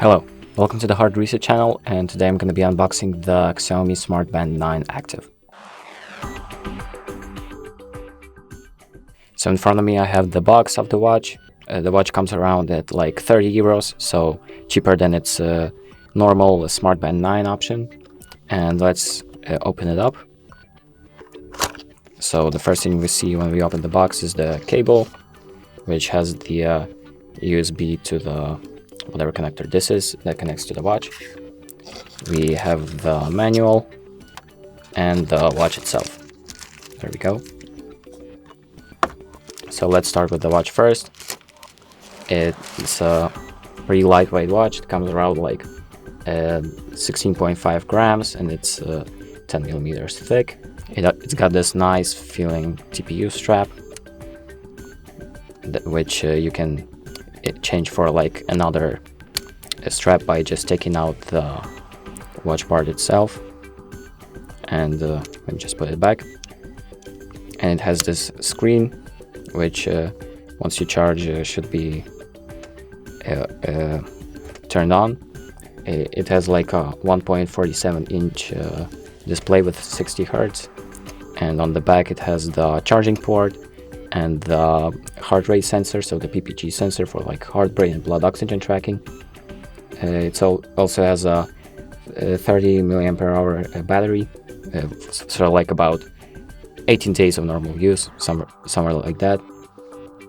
Hello, welcome to the Hard Reset channel, and today I'm going to be unboxing the XIAOMI Smart Band 9 Active. So in front of me I have the box of the watch. The watch comes around at like 30 euros, so cheaper than its normal Smart Band 9 option. And let's open it up. So the first thing we see when we open the box is the cable, which has the USB to the whatever connector this is that connects to the watch. We have the manual and the watch itself. There we go. So let's start with the watch first. It's a pretty lightweight watch. It comes around like 16.5 grams and it's 10 millimeters thick. It's got this nice feeling TPU strap, which you can change for like another strap by just taking out the watch part itself. And let me just put it back. And it has this screen, which once you charge should be turned on. It has like a 1.47 inch display with 60 Hz, and on the back it has the charging port and the heart rate sensor, so the PPG sensor for like heart rate and blood oxygen tracking. It also has a 30 mAh battery, so like about 18 days of normal use, somewhere like that.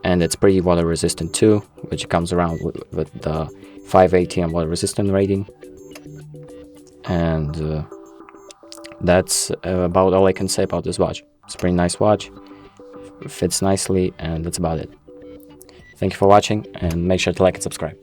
And it's pretty water resistant too, which comes around with the 5 ATM water resistant rating. And that's about all I can say about this watch. It's a pretty nice watch, fits nicely, and that's about it. Thank you for watching, and make sure to like and subscribe.